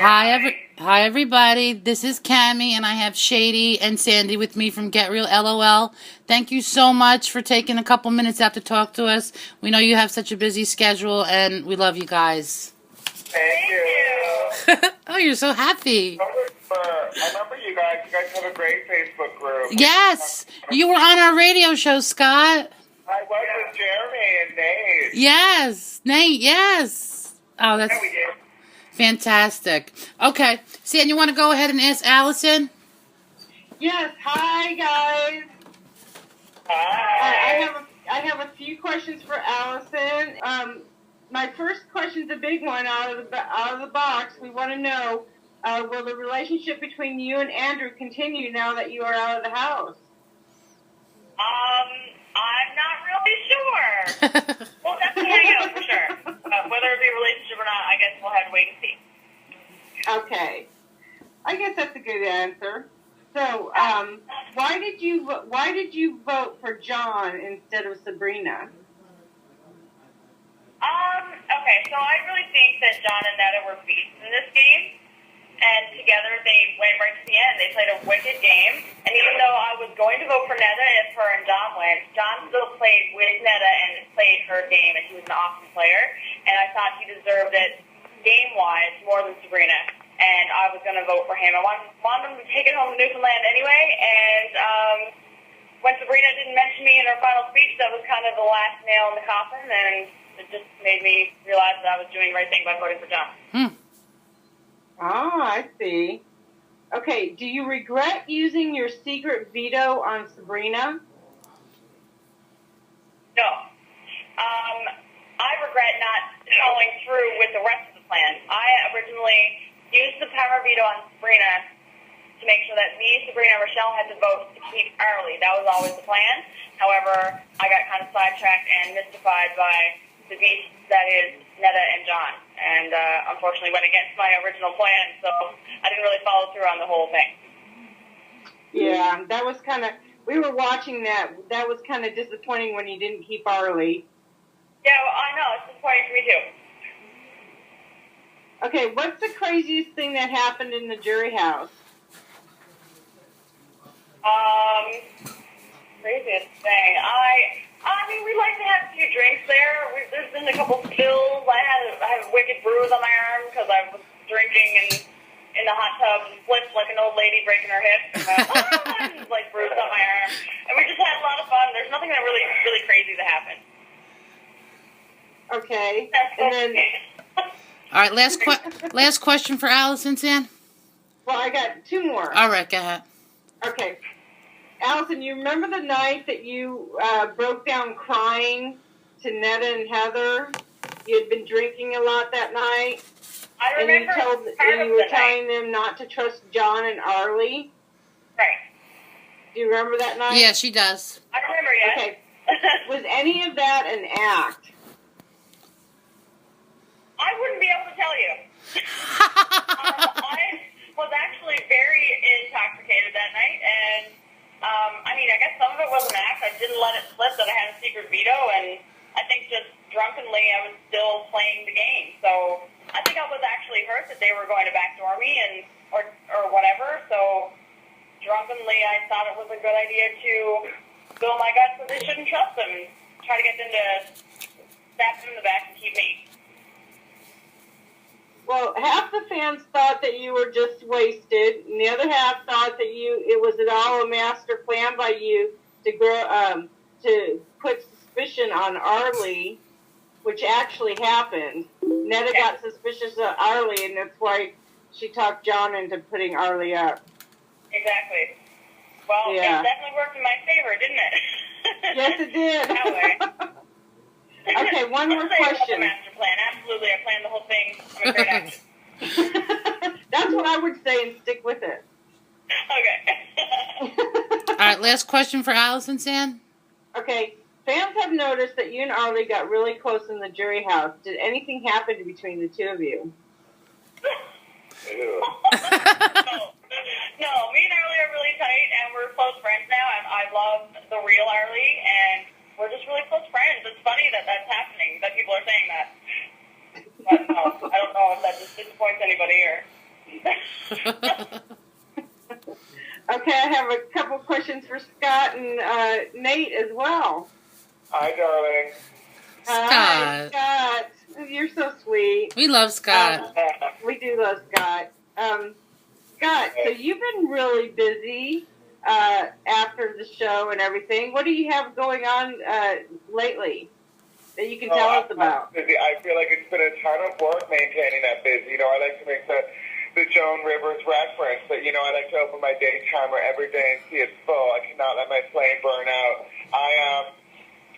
Hi, everybody. This is Cammie, and I have Shady and Sandri with me from Get Real LOL. Thank you so much for taking a couple minutes out to talk to us. We know you have such a busy schedule, and we love you guys. Thank you. Oh, you're so happy. I remember you guys. You guys have a great Facebook group. Yes, you were on our radio show, Scott. I was with Jeremy and Nate. Yes, Nate. Yes. Oh, that's. Yeah, we did. Fantastic. Okay. Sam, you want to go ahead and ask Allison? Yes. Hi, guys. Hi. I have a few questions for Allison. My first question's a big one out of the box. We want to know, will the relationship between you and Andrew continue now that you are out of the house? I'm not really sure. We'll definitely hang out for sure. Whether it be a relationship or not, I guess we'll have to wait and see. Okay. I guess that's a good answer. So, why did you vote for John instead of Sabrina? Okay, so I really think that John and Netta were beasts in this game. And together they went right to the end. They played a wicked game. And even though I was going to vote for Netta if her and John went, John still played with Netta and played her game, and he was an awesome player. And I thought he deserved it game-wise more than Sabrina. And I was going to vote for him. I wanted him to take it home to Newfoundland anyway. And when Sabrina didn't mention me in her final speech, that was kind of the last nail in the coffin. And it just made me realize that I was doing the right thing by voting for John. Ah, I see. Okay, do you regret using your secret veto on Sabrina? No. I regret not following through with the rest of the plan. I originally used the power veto on Sabrina to make sure that me, Sabrina, and Rochelle had to vote to keep Arlie. That was always the plan. However, I got kind of sidetracked and mystified by the beast that is Netta and John. And unfortunately went against my original plan, so I didn't really follow through on the whole thing. Yeah, that was kind of, we were watching that. That was kind of disappointing when you didn't keep Arlie. Yeah, well, I know. It's disappointing for me, too. Okay, what's the craziest thing that happened in the jury house? Craziest thing. I mean, we like to have a few drinks there. There's been a couple spills. I had a wicked bruise on my arm because I was drinking in the hot tub and flipped like an old lady breaking her hip. And like bruised on my arm. And we just had a lot of fun. There's nothing that really, really crazy that happened. Okay. And then... All right, last question for Allison, Sam. Well, I got two more. All right, go ahead. Okay. Allison, you remember the night that you broke down crying to Netta and Heather? You had been drinking a lot that night. I remember. And you were telling them not to trust John and Arlie. Right. Do you remember that night? Yeah, she does. I remember, yes. Okay. Was any of that an act? I wouldn't be able to tell you. I was actually very intoxicated that night, and I mean, I guess some of it was an act. I didn't let it slip that I had a secret veto, and I think just drunkenly I was still playing the game. So I think I was actually hurt that they were going to backdoor me or whatever. So drunkenly I thought it was a good idea to spill my guts that they shouldn't trust them and try to get them to stab them in the back and keep me. Well, half the fans thought that you were just wasted, and the other half thought that it was all a master plan by you to put suspicion on Arlie, which actually happened. Netta got suspicious of Arlie, and that's why she talked John into putting Arlie up. Exactly. Well, It definitely worked in my favor, didn't it? Yes, it did. That way. Okay, one more question. Master plan. Absolutely, I planned the whole thing. I'm a great actress. That's what I would say, and stick with it. Okay. All right, last question for Allison, Sam. Okay, fans have noticed that you and Arlie got really close in the jury house. Did anything happen between the two of you? No, me and Arlie are really tight, and we're close friends now, and I love the real Arlie, and we're just really close friends. It's funny that that's happening, that people are saying that. But no, I don't know if that just disappoints anybody or Okay, I have a couple questions for Scott and Nate as well. Hi, darling. Hi, Scott. Scott. You're so sweet. We love Scott. We do love Scott. Scott, so you've been really busy after the show and everything. What do you have going on lately that you can tell us about? Busy. I feel like it's been a ton of work maintaining that busy. You know, I like to make the Joan Rivers reference that, you know, I like to open my day timer every day and see it full. I cannot let my flame burn out.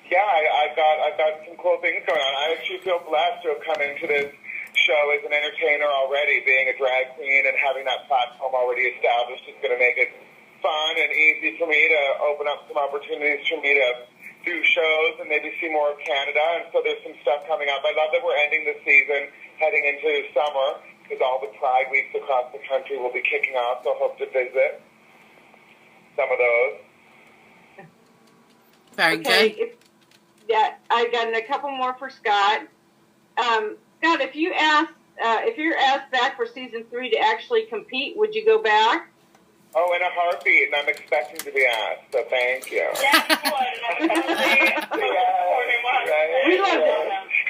I've got some cool things going on. I actually feel blessed to have come into this show as an entertainer already. Being a drag queen and having that platform already established is going to make it fun and easy for me to open up some opportunities for me to do shows and maybe see more of Canada. And so there's some stuff coming up. I love that we're ending the season, heading into summer, because all the Pride weeks across the country will be kicking off. So hope to visit some of those. Very good. Yeah, I got a couple more for Scott. Scott, if you're asked back for season 3 to actually compete, would you go back? Oh, in a heartbeat, and I'm expecting to be asked, so thank you.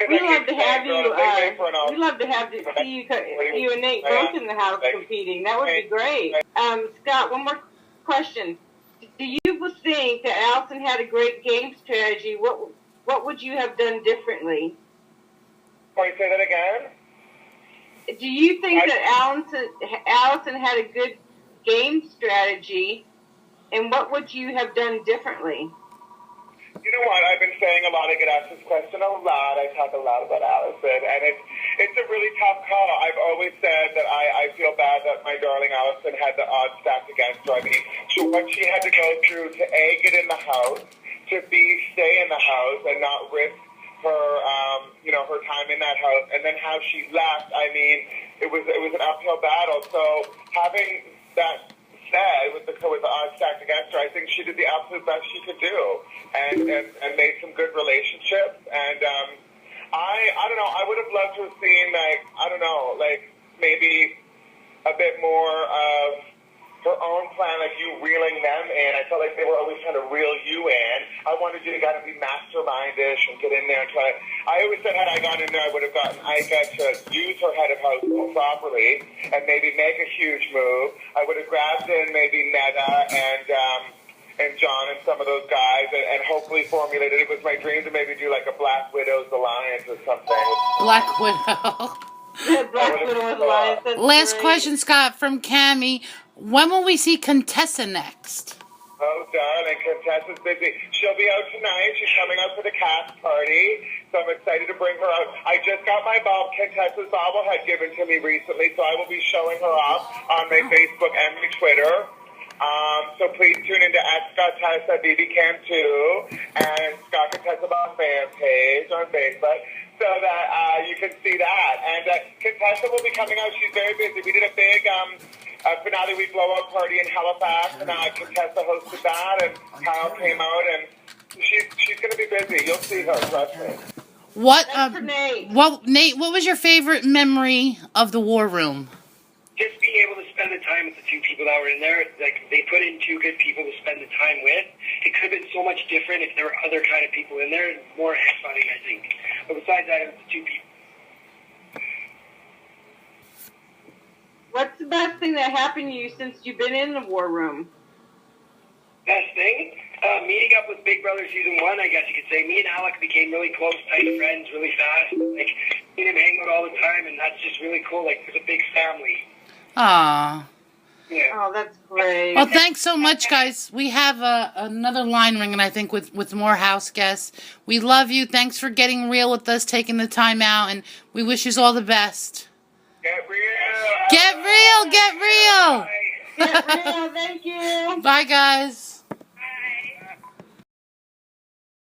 We love to have you. We love to have you and Nate both in the house competing. That would be great. Scott, one more question. Do you think that Allison had a great game strategy? What would you have done differently? Can you say that again? Do you think that Allison had a good game strategy, and what would you have done differently? You know what? I've been saying a lot. I get asked this question a lot. I talk a lot about Allison, and it's a really tough call. I've always said that I feel bad that my darling Allison had the odds stacked against her. I mean, what she had to go through to A, get in the house, to B, stay in the house and not risk her, her time in that house, and then how she left. I mean, it was an uphill battle. So having that said, with the odds stacked against her, I think she did the absolute best she could do, and made some good relationships. And I don't know. I would have loved to have seen maybe a bit more of her own plan, like you reeling them in. I felt like they were always trying to reel you in. I wanted you to kind of be mastermindish and get in there and try. I always said had I gone in there, I would have gotten Ika to use her head of household properly and maybe make a huge move. I would have grabbed in maybe Netta and John and some of those guys and hopefully formulated. It was my dream to maybe do like a Black Widow's Alliance or something. Black Widow. Black Widow's Alliance. Last question, Scott, from Cammie. When will we see Contessa next? Oh, darling, Contessa's busy. She'll be out tonight. She's coming out for the cast party, so I'm excited to bring her out. I just got my Contessa's bobblehead given to me recently, so I will be showing her off on my Facebook and my Twitter. So please tune into @ScottTessa BBCam2 and Scott Contessa fan page on Facebook so that you can see that. And Contessa will be coming out. She's very busy. We did a big finale week blowout party in Halifax, and Contessa hosted that, and Kyle came out, and she's going to be busy. You'll see her, trust me. Nate, what was your favorite memory of the War Room? Just being able to spend the time with the two people that were in there. Like, they put in two good people to spend the time with. It could have been so much different if there were other kind of people in there. More head-butting, I think. But besides that, it was the two people. What's the best thing that happened to you since you've been in the War Room? Best thing? Meeting up with Big Brother Season 1, I guess you could say. Me and Alec became really close, tight friends really fast. Like, seeing him hang out all the time, and that's just really cool. Like, there's a big family. Aww. Yeah. Oh, that's great. Well, thanks so much, guys. We have another line ringing, I think, with more house guests. We love you. Thanks for getting real with us, taking the time out, and we wish you all the best. Get real. Get real. Get real. Get real. Thank you. Bye, guys.